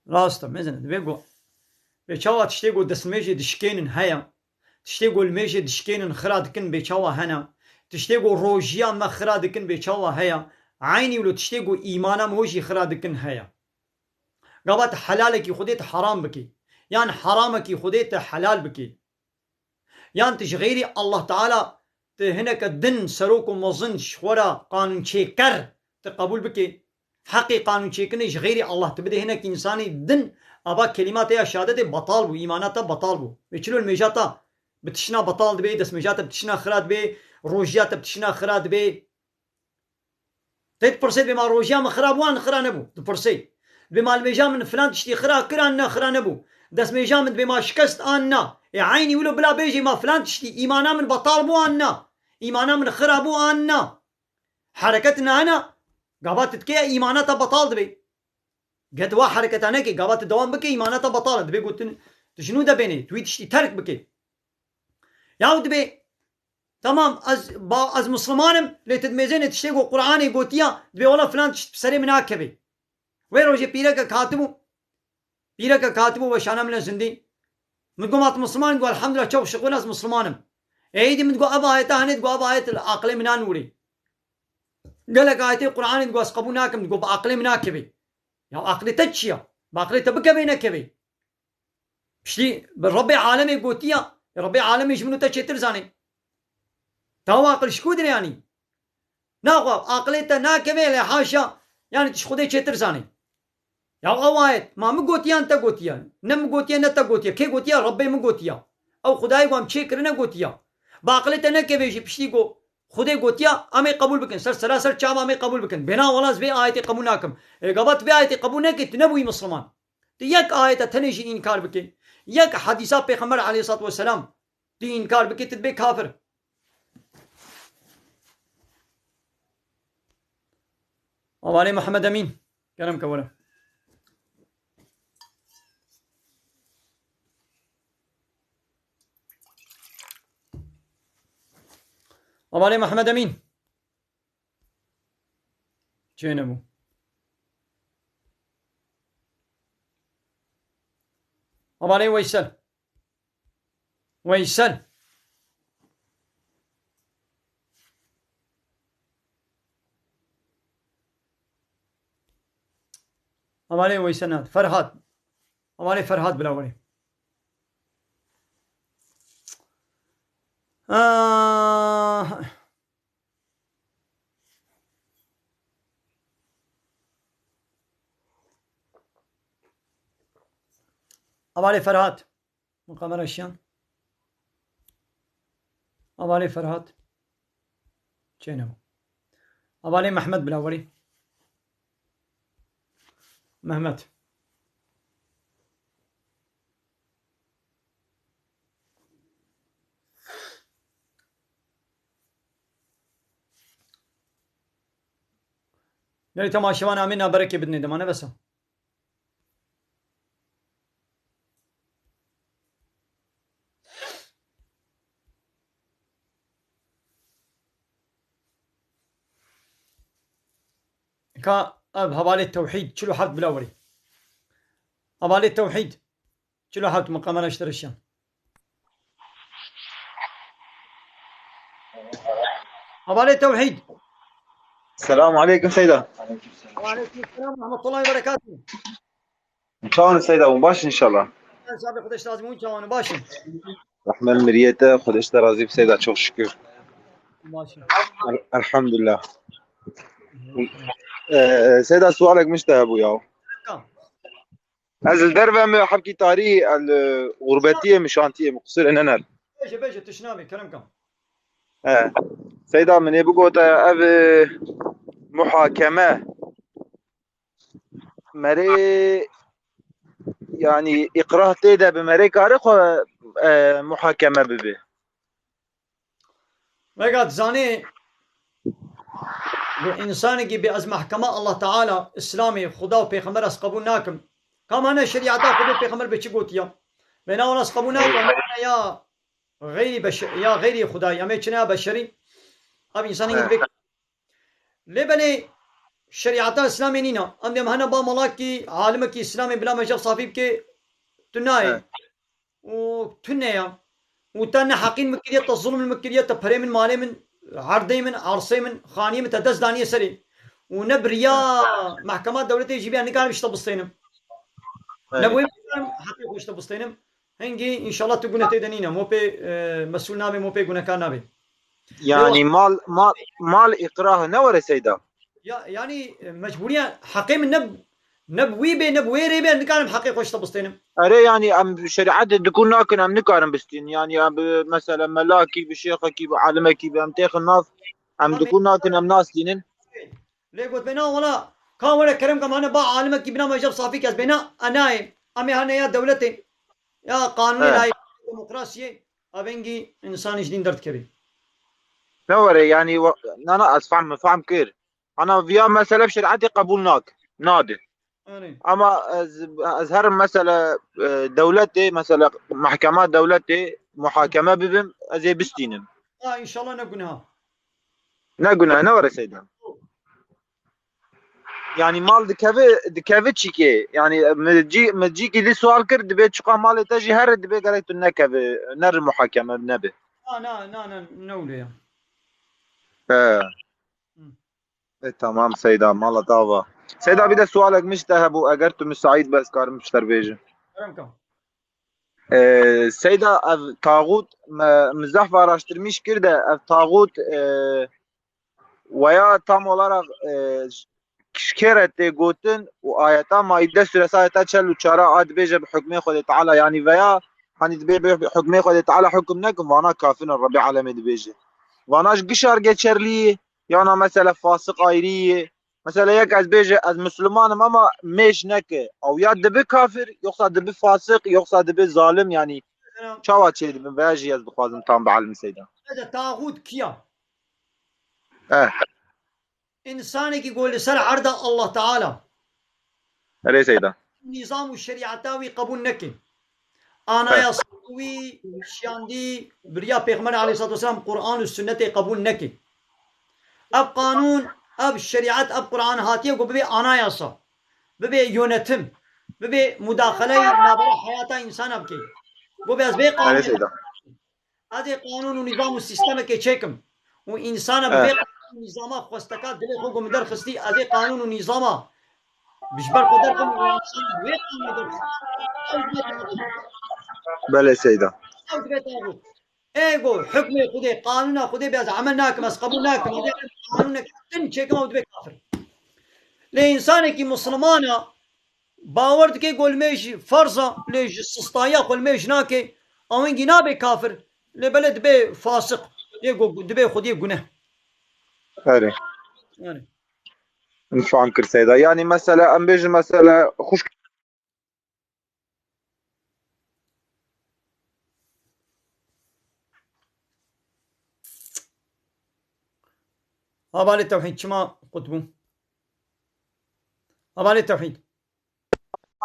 راستا مزنه بيقو بيشاوا تشتيقو دسميجي دشكين هيا تشتيقو الميجي دشكين خرادكن بيشاوا هنا تشتيقو روجيا ما خرادكن بيشاوا هيا عيني ولو تشتيقو إيمانا موجي خرادكن هيا قابات حلالك خديت حرام بكي يعني حرامك خديت حلال بكي يعني تشغيري الله تعالى هناك الدن سروك ومظنش ورا قانون شيكر تقبول بكي حقي قانون شيكنش غيري الله تبدي هناك إنساني دن أبا كلمات يا شهادة بطال بو إيماناتا بطال بو بيشلو الميجاتا بتشنا بطال بي دس ميجاتا بتشنا خراد بي روجياتا بتشنا خراد بي تيت برسيت بما روجيا مخراب وان خرا نبو تبرسيت بما الميجا من فلان تشتي خرا كران خرا نبو دس ميجا من بما شكست آنا يا عيني ولو بلا بيجي ما فلان تشتي إيمانا من بطال بو آنا إيمانا من خرا بو آنا حركتنا هنا قابات تكي إيماناتا بطال دبي قد وا حركة أنا كي قابات الدوام بكي إيماناتا بطالة دبي قلت تشنو ده بيني تويت تشتي ترك بكي ياو دبي تمام از مسلمانم لتدميزين تشتيقو قرآني قوتيا دبي والله فلان بسري مناك كبي ويروجي بيرك كاتبو وشانا من زندي متقومات مسلمان قول الحمد لله شوف شغل از مسلمانم ايدي متقو أبا آيتا هني تقو أبا آيت العقل منان نوري قالك آيتي القرآن تقو اسقبوناكم تقو بعقلي مناك كبي يا عقلي تتشيا بعقلي تبكى بينك كبي بشتي بالربي عالمي قوتيا ربي عالمي شمنو تشي ترزاني تاو عقل شكودر يعني ناقوا عقلي تنا كبي حاشا يعني تشخدي شي ترزاني يا أوايت ما مقوتيا أنت قوتيا نم قوتيا نتا قوتيا كي قوتيا ربي مقوتيا أو خداي قام شي كرنا قوتيا بعقلي تنا كبي بشتي قو خدای گوتیا امی قبول بکن سر چام امی قبول بکن بنا ولاز به آیت قبول نکم قبط به آیت قبول نکت نبوی مسلمان تو یک آیت تنیجی انکار بکن یک حدیثات پیغمبر علیه الصلاه و السلام دی انکار بکن تبی کافر وعلي محمد امين كلام كوره وعلي محمد امين جينبو وعلي ويسل وعلي ويسل فرهاد وعلي فرهاد بلاولي أبالي فرهاد مقامر الشام أبالي فرهاد جينبو أبالي محمد بلاولي محمد يعني تماشوان آمين بركة بدني دمانه بس كا أب هوالي التوحيد شلو حد بلاوري هوالي التوحيد شلو حد مقامنا اشتري الشام هوالي التوحيد. السلام عليكم سيدة. وعليكم السلام ورحمة الله وبركاته. شلون سيدة مباشر إن شاء الله. سابق خدش لازم وين مباشر. رحمن مريته خدش رازي بسيدة شوف شكر. مباشر. الحمد لله. سيدة سؤالك مش ده أبويا. أزل دربة ما حبكي تاريخ الغربتية مشانتية مقصر إن أنا. بيجي تشنامي كلامكم. سيدة من يبقوا أب محاكمة مري يعني إقراه تيدا بمري كارخ محاكمة ببه. رجعت زاني بإنساني بأز محكمة الله تعالى إسلامي خدا وبيخمر أسقبون ناكم كما أنا شريعة خدا بيخمر بتشجوتيا بينا ولا أسقبون ناكم يا غيري يا غيري خداي أمي كنا بشري أبي إنساني بك لبني شریعت اسلامی نینا ام دیم هنه با ملاکی عالم کی اسلامی بلا مجب صافی که تنای و تنیا وتن حقين مكرية الظلم المكرية تبري من مالي من عرضي من عرصي من خانية من تدز دانية سري ونبريا محكمات دولتي يجيبها نقال مش تبصينم نبوي حقيقة مش تبصينم هنجي إن شاء الله تقولنا تيدنينا مو بي مسؤول نابي مو بي قلنا كان نابي يعني مال إقراه نور سيدا يعني مجبورية حقيقة من نبوي بي نبوي ريبي نقال حقيقة مش تبصينم أري يعني أم شريعة تكون ناكن أم نكارن بستين يعني أم مثلا ملاكي بشيخكي بعالمكي بأمتيخ الناس أم تكون ناكن أم ناس دينن ليه قلت بينا ولا كان ولا كرم كم أنا با عالمك كي بنا ما جاب صافي كاس بينا أنا أمي هنا يا دولتي يا قانوني لا ديمقراطية أبنجي إنسان جديد درت كبير نوري يعني أنا أسفهم فهم كير أنا فيها مسألة بشريعتي قبولناك نادي أما أظهر مسألة دولتي مثلا محكمات دولتي محاكمة ببم أزي بستينم إن شاء الله نقولها نوري سيدا يعني مال دكافي تشيكي يعني متجيكي دي سؤال كر دبي تشقا مال تجي هر دبي قالت النكافي نر المحاكمة بنبي نولي تمام سيدا مالا طابا سيدا بدا سؤالك مش تهبو اگرتو مش سعيد بس كار مش تربيجي سيدا اف طاغوت مزاح araştırmış kirde ev tağut veya tam olarak şkerette gotin و ayeta maide suresi ayeta çel uçara ad beje hükmü Khudi Teala yani veya hani hükmü Khudi Teala hüküm nekim vana kafin Rabbi alemi beje vanaş gişar geçerli yana mesela fasık ayrı mesela yak az beje az Müslümanım ama meş neke av ya dibi kafir yoksa dibi fasık yoksa dibi zalim yani çava çeydi veya jiyaz bixwazim tam بعلم سيدا هذا طاغوت كيا اه إنساني كي يقول لسر عرض الله تعالى أري سيدا نظام الشريعتاوي قبول نكي أنا يا صوي شاندي بريا بيغمر عليه الصلاة والسلام قرآن والسنة قبول نكي أب قانون أب الشريعات أب قرآن هاتيه وببي أنا يا صا ببي يونتم ببي مداخلة نابرة حياة إنسان أبكي ببي أزبي قانون أري سيدا هذا قانون ونظام والسيستم كي تشيكم وإنسان ببي نظامه خواستكات دلي خوكم مدر خستي هذا قانون ونظامه بجبر قدركم وإنسان ويقام مدر بله سيدا أو تبي ايغو حكمي خدي قانونا خدي بس عملناك بس قبولناك قانونك تنشيك ما تبي كافر لإنسانك مسلمانا باورد كي قول ميش فرضا ليش سستايا قول ميش ناكي او انجي نابي كافر لبلد بي فاسق يقو دبي خدي جناه أري يعني نفهم كر سيدا يعني مثلا أم بيجي مثلا خوش أبالي التوحيد شما قطبو أبالي التوحيد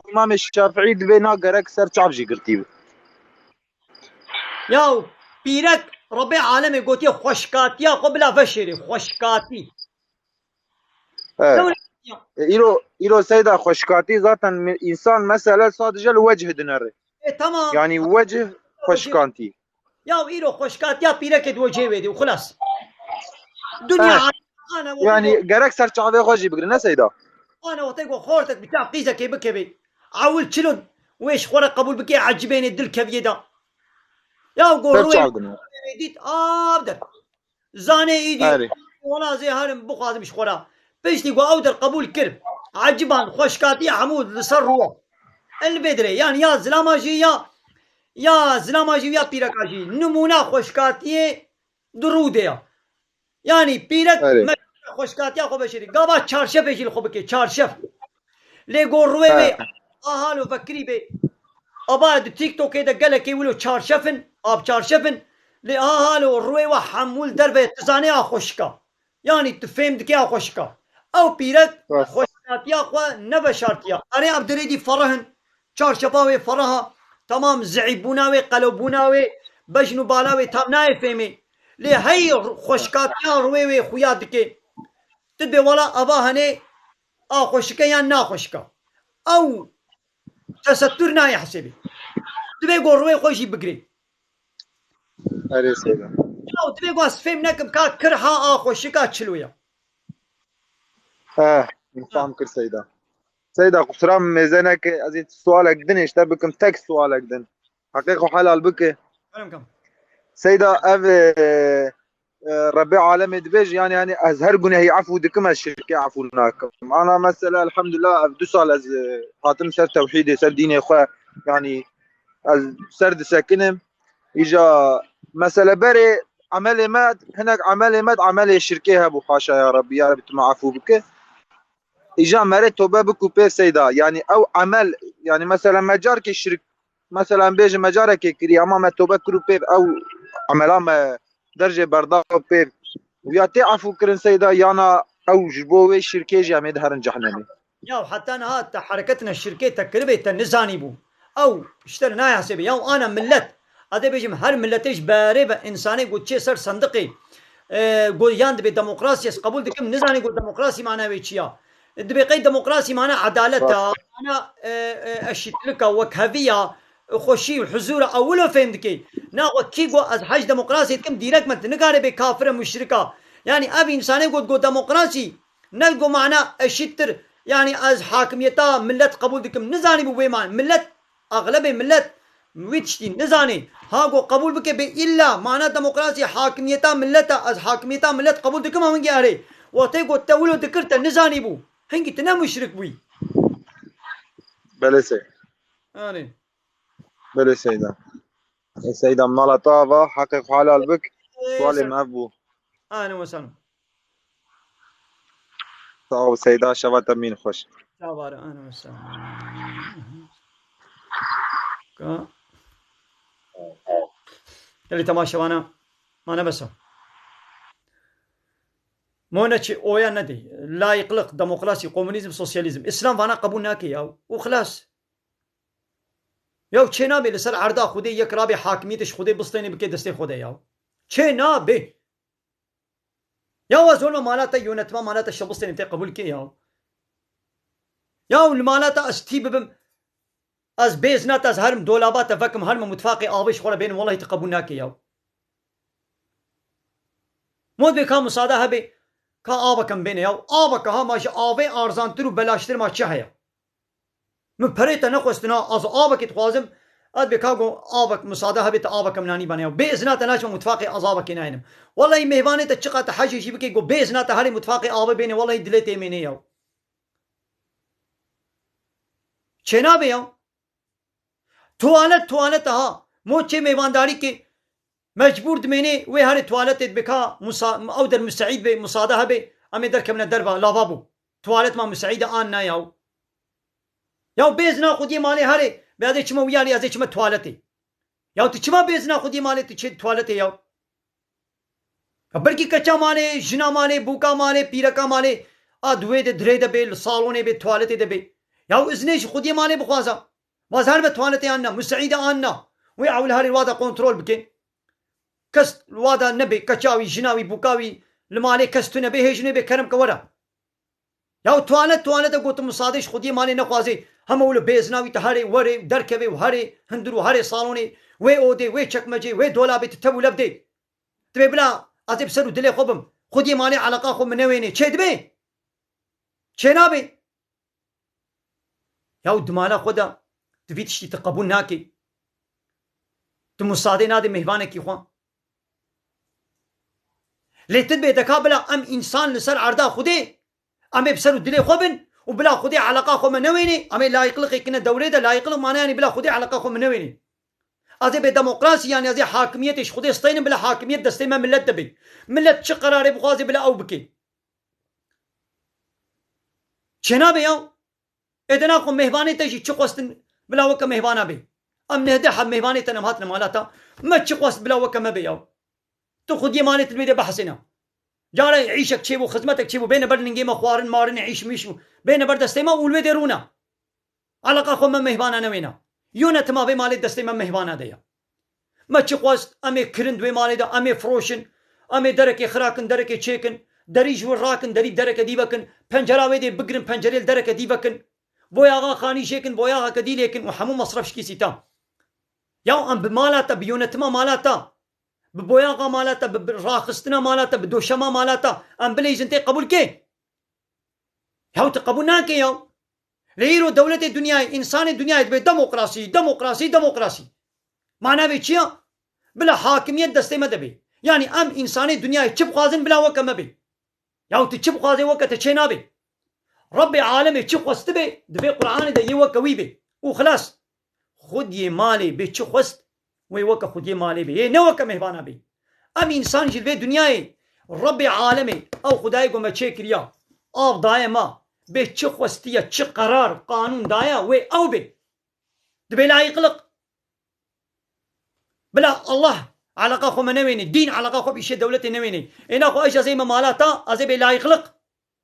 الإمام الشافعي دبينا قرق سر تعبجي قرتيب ياو بيرك ربع عالمي قوتي خوشكاتيا قبل فشري خوشكاتي إيرو سيدا خوشكاتي ذاتا إنسان مثلا صادجة الوجه دنري تمام يعني وجه خوشكانتي ياو إيرو خوشكاتيا بيرك دوجه ويدي وخلاص دنيا أنا يعني قرق سر تعبي خوشي بقرنا سيدا أنا وطيقو خورتك بتاع قيزة كي بكبي عاول تشلون ويش خورة قبول بكي عجبين الدل كبيدا يا قولوا يديت أبدر زاني إيدي ولا زي هارم بقى مش خورة بيش تيقو أودر قبول كرب عجبان خوشكاتي حمود لصر هو البدري يعني يا زلاماجي يا زلاماجي يا بيركاجي نمونا خوشكاتي دروديا يعني بيرك خوشكاتي خو بشري قابا چارشف يجي خو بكي چارشف لي قروي وي اهالو فكري بي اباد تيك توك كده قالك يقولوا چارشفن اب چارشفن لي اهالو روي وحمول دربه تزاني خوشكا يعني تفهم دكي خوشكا او بيرك خوشكاتيا خو نبشارتيا انا عبدريدي فرهن چارشفاوي فرها تمام زعيبوناوي قلبوناوي بجنو بالاوي تام نايفهمي لي هي خوشكاتيا روي وي خويا دكي تدبي ولا أبا هني خوشکە یان ناخۆشکە ئەو تەسەتور نایە حسێبێ دەبێ گۆڕوەی خۆشی بگرێ ئەرێ سەیدا دەبێ گواز فێم نەکەم کا کرها ئاخۆشیکا چلوویە فام کرد سەیدا سەیدا قوسرام مێزەنەکە ئەزی سوالێک دنێشتە بکەم تەک سوالێک دن حقیق و حلال بکە سەیدا ئەv ربي عالمي دبيج يعني ازهر جنيه عفو دكم الشركه عفو ناكم انا مثلا الحمد لله دو سال از خاتم سر توحيدي سر ديني اخويا يعني سرد ساكنم اجا مثلا بري عملي مات هناك عملي الشركه ابو حاشا يا ربي يا رب تما عفو بك اجا مريت توبه بكوبي سيدا يعني او عمل يعني مثلا مجارك الشرك مثلا بيجي مجارك كري اما توبه كروبي او عملها درجه برداء بير ويا تعرفوا كرن سيدا يانا او جبوي الشركه جامد هرن جهنمي يا حتى انا هات حركتنا الشركه تقريبا نزاني بو او اشترنا يا حسابي يا انا ملت هذا بيجي هر ملتيش باربه انساني قلت شي صار صندقي قول ياند بديمقراطيه قبول دكم نزاني قول ديمقراطي معناها ويتشيا دبي ديمقراطي معناها عدالتها انا اشتلك وكهفيه خوشي وحزوره اوله فهمتكي ناخذ كيغو از حج ديمقراطي كم ديرك ما تنقاري بكافره مشركه يعني ابي انساني قلت ديمقراطي نلقوا معنا الشتر يعني از حاكميتها ملت قبول دكم نزاني بويمان ملت اغلب ملت ويتشتي نزاني هاغو قبول بك الا معنا ديمقراطي حاكميتها ملتها از حاكميتها ملت قبول دكم هنجي اري وتيغو تولو ذكرت نزاني بو هنجي تنام مشرك بوي بلسه اني بلي سيدا سيدا مالا طابة حقق حلال بك سؤالي ما ابو اهلا وسهلا صعب سيدا شبات مين خوش شابار اهلا وسهلا اللي تماشى وانا بس مونتشي اويا ندي لا يقلق ديمقراطي كومونيزم سوسياليزم اسلام وانا قبول ناكي ياو وخلاص ياو چه نابه لسر عرضا خوده یک رابه حاکمیتش خوده بستینی بکه دسته خوده یاو چه نابه یاو از علم مالاتا یونتما مالاتا شبستینی بته قبول که یاو المالاتا استی ببم از بیزنات از هرم دولابات فکم هرم متفاقی آوش خوره بین والله تقبول ناکه یاو مود بکا مصاده هبه کا آبا کم بینه یاو آبا که ها ماشه آوه آرزانتر و بلاشتر ما چه هیا من بريتا نقصتنا از آبك تخوازم اد بكاغو آبك مصادها بيت آبك مناني بنيو بإذنات ناش متفاقي أصابك ناينم والله مهواني تشقى تحجي شي بكي جو بإذنات هاري متفاقي آبا بيني والله دليتي مني يو چنا بيو توالت ها مو چه مهوانداري كي مجبور دميني وي هاري توالت بكا او در مستعيد بي مصادها بي امي در كمنا دربا لافابو توالت ما مستعيدة آن نا يو یا بیزنا خودی مالی هره بیاده چما ویالی از چما توالته یا تو چما بیزنا خودی مالی تو چه توالته یا بلکی کچا مالی جنا مالی بوکا مالی پیرکا مالی آدوه ده دره ده به سالونه به توالته ده به یا ازنش خودی مالی بخوازا وازهر به توالته آننا مستعید آننا وی اول هری وادا کنترول بکن کس وادا نبی کچاوی جناوی بوکاوی لمالی کس تو نبی هیچ نبی کرم کورا یا توالت گوت مصادش خودی مالی نخوازی هم اول بیزناوی تهاری وری درکوی و هری هندرو هری سالونی وی اوده وی چکمجی وی دولابی تتولب دی تبی بلا ازیب سرو دلی خوبم خودی مالی علاقه خوب منوینی چه دبی چه نابی یا دمالا خدا تفیتشتی تقبول ناکی تو مصادی نادی مهوانه کی خوان لیتد بی دکا بلا ام انسان لسر عرضا خودی امي بسرو دلي خوبن وبلا خدي علاقه خو منويني امي لا يقلق كنا دوله ده لا يقلق معناه يعني بلا خدي علاقه خو منويني ازي بديمقراطي يعني ازي حاكميتش خدي استين بلا حاكميه دستي ما ملت دبي ملت شي قرار بغازي بلا او بكي چنا بيو ادنا خو مهباني تجي چقوستن بلا وك مهبانا بي ام نهدي حد مهباني تنمهات مالتا ما چقوست بلا وك ما بيو تو خدي مالي تلبي بحسنا جاري يعيشك شيبو خدمتك شيبو بين برد نجيم خوارن مارن يعيش ميشو بين برد دستيما والوي ديرونا علاقه خو من مهبانا نوينا يونت ما بي مالي دستيما مهبانا ديا ما تشقوست امي كرند وي مالي دا امي فروشن امي دركي خراكن دركي تشيكن دەری ژوور ڕاکن دەری دەرەکە دی بکن پەنجەراوێ دێ بگرن پەنجەرێ دەرەکە دی بکن بۆی ئاغا خانی شێکن بۆی ئاغاکە دی لێکن و هەموو مەسرەف شکیسی تا یاو ئەم بمالاتە بیۆنەتمە مالاتە ببۆی ئاغا مالاتە ڕاخستنە مالاتە بدۆشەما مالاتە ئەم بلەیزن تێ قبول کێ هاوتە قبول ناکێ یاو لە ئیرۆ دەولەتێ دنیای ئینسانی دنیای دەبێت دەمۆکراسی دەمۆکراسی دەمۆکراسی معناوێ چییە بلا حاکمیت دەستێ مە دەبێ یعنی ئەم ئینسانی دنیای چ بخوازن بلا وەکە مەبێ یاوتە چ بخوازێ وەکەتە چێ نابێ ربي عالمي چی خواست بێ دەبێ قورآانی دە یێ وەکە وی بێ و خلاص خودیێ مالێ بێ چی خواست وی وەکە خودیێ مالێ بێ نەوەکە مهبانە بێ ئەم ئینسان ژ بێ دنیایê ربي عالمê ئەو خودای گۆمە چێ کرییا ئاو دایە ما بێ چی خواستیە چی قەرار قانون دایە وێ ئەو بێ دەبێ لایقلق بلا الله علاقە خۆمە نەوێنێ دین علاقە خۆ ئیشێ دەولەتێ نەوێنێ ئێنا خۆ ئەیش ئەزەیمە مالاتە ئەزێ بێ لایقلق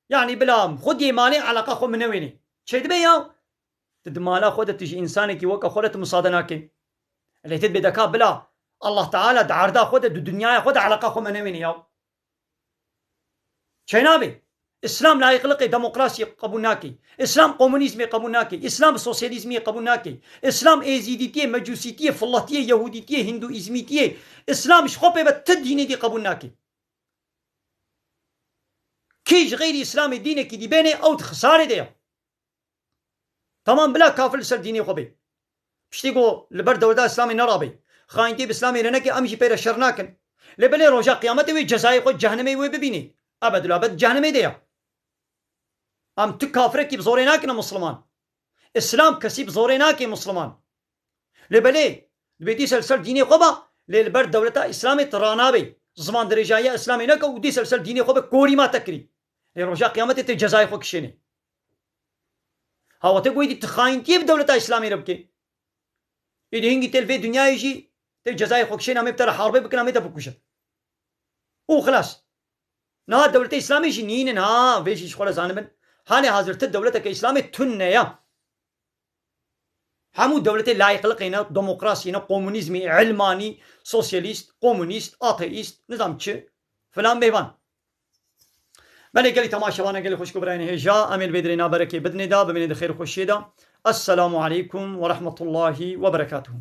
يعني بلا خودي مالي علاقة خو منويني شي دبي ياو تد مالا خودت تجي انسانك وكا خودت مصادناك اللي تدبي دكا بلا الله تعالى دعردا خودت الدنيا خود علاقة خو منويني ياو شي نابي اسلام لا يخلق ديمقراطية قبولناكي اسلام كومونيزم قبولناكي اسلام سوسياليزم قبولناكي اسلام ايزيديتيه مجوسيتيه فلاتيه يهوديتيه هندويزميتيه اسلام شخوبه بتديني دي قبولناكي كيش غير اسلامي دينك دي بيني او خساره دي تمام بلا كافر سر ديني خوبي بشتيقو لبر دولة اسلامي نرابي خاينتي باسلامي رنكي امشي بير شرناكن لبلي روجا قيامتي وي جزاي خو جهنمي وي ببيني ابد الابد جهنمي دي ام تكافرك بزوريناكن مسلمان اسلام كسي بزوريناكي مسلمان لبلي بيدي سلسل ديني خوبا للبر دولة اسلامي ترانابي زمان درجايا اسلامي نكو ودي سلسل ديني خوبا كوري ما تكري رجاء قيامتي تجزاي خو كشيني هاو تقوي دي تخاينتي بدولة اسلامي ربكي إذا هنجي تلفي دنيا يجي تجزاي خو كشيني مبتر حربي بكنا ميتا بكوشة وخلاص نا دولة اسلامي جي نين ها فيجي شخولا زانبن حالي حاضر الدولة كإسلامي تنيا همو دولة لا يخلقينا ديمقراطينا كومونيزمي علماني سوسياليست كومونيست آتيست نظام چه فلان بيوان بله گلی تماشاوانه گلی خوشکو براینه هجا امین بدرینا برکه بدنی دا ببینید خیر خوشی دا السلام علیکم و رحمت الله و برکاته